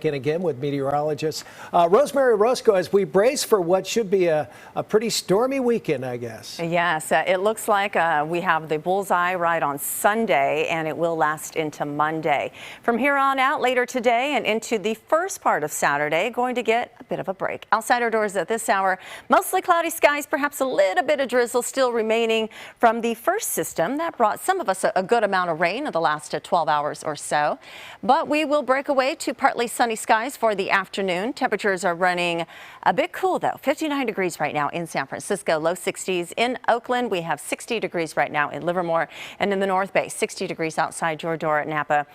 In again with meteorologist Rosemary Roscoe as we brace for what should be a pretty stormy weekend, I guess. Yes, it looks like we have the bullseye right on Sunday, and it will last into Monday. From here on out later today and into the first part of Saturday, going to get a bit of a break. Outside our doors at this hour, mostly cloudy skies, perhaps a little bit of drizzle still remaining from the first system that brought some of us a good amount of rain in the last 12 hours or so. But we will break away to partly sunny skies for the afternoon. Temperatures are running a bit cool though. 59 degrees right now in San Francisco, low 60s in Oakland. We have 60 degrees right now in Livermore, and in the North Bay, 60 degrees outside your door at Napa.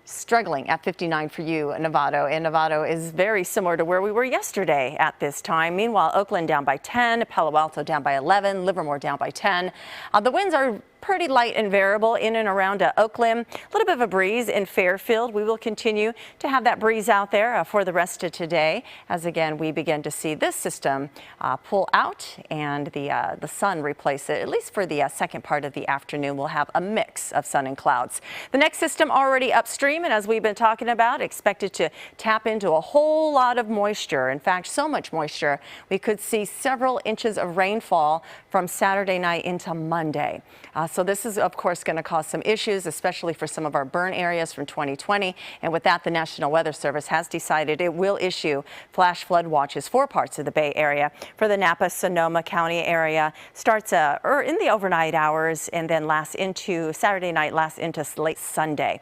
Struggling at 59 for you, Novato. And Novato is very similar to where we were yesterday at this time. Meanwhile, Oakland down by 10, Palo Alto down by 11, Livermore down by 10. The winds are pretty light and variable in and around Oakland. A little bit of a breeze in Fairfield. We will continue to have that breeze out there for the rest of today, as again we begin to see this system pull out and the sun replace it. At least for the second part of the afternoon, we'll have a mix of sun and clouds. The next system already upstream, and as we've been talking about, expected to tap into a whole lot of moisture. In fact, so much moisture we could see several inches of rainfall from Saturday night into Monday. So this is, of course, going to cause some issues, especially for some of our burn areas from 2020. And with that, the National Weather Service has decided it will issue flash flood watches for parts of the Bay Area. For the Napa, Sonoma County area, starts in the overnight hours and then lasts into Saturday night, lasts into late Sunday.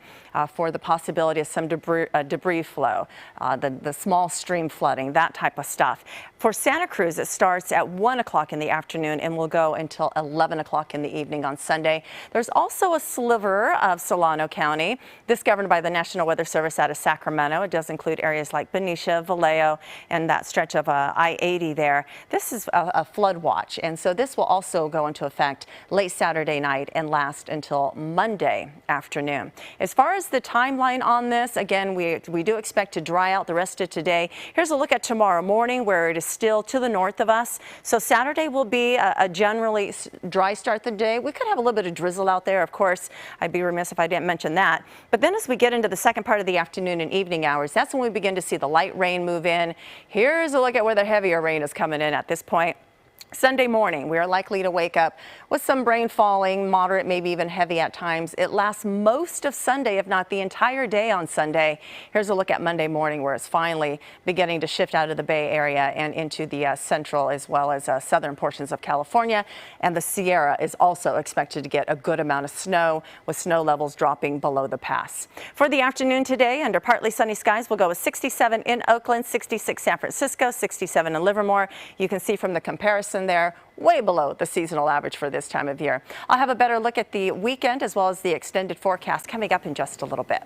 For the possibility of some debris flow, the small stream flooding, that type of stuff. For Santa Cruz, it starts at 1 o'clock in the afternoon and will go until 11 o'clock in the evening on Sunday. There's also a sliver of Solano County. This governed by the National Weather Service out of Sacramento. It does include areas like Benicia, Vallejo, and that stretch of I-80 there. This is a flood watch, and so this will also go into effect late Saturday night and last until Monday afternoon. As far as the timeline on this, again, we do expect to dry out the rest of today. Here's a look at tomorrow morning, where it is still to the north of us. So Saturday will be a generally dry start the day. We could have a little bit of drizzle out there, of course. I'd be remiss if I didn't mention that. But then as we get into the second part of the afternoon and evening hours, that's when we begin to see the light rain move in. Here's a look at where the heavier rain is coming in at this point. Sunday morning, we are likely to wake up with some rain falling, moderate, maybe even heavy at times. It lasts most of Sunday, if not the entire day on Sunday. Here's a look at Monday morning, where it's finally beginning to shift out of the Bay Area and into the central as well as southern portions of California. And the Sierra is also expected to get a good amount of snow, with snow levels dropping below the pass. For the afternoon today, under partly sunny skies, we'll go with 67 in Oakland, 66 San Francisco, 67 in Livermore. You can see from the comparison there, way below the seasonal average for this time of year. I'll have a better look at the weekend as well as the extended forecast coming up in just a little bit.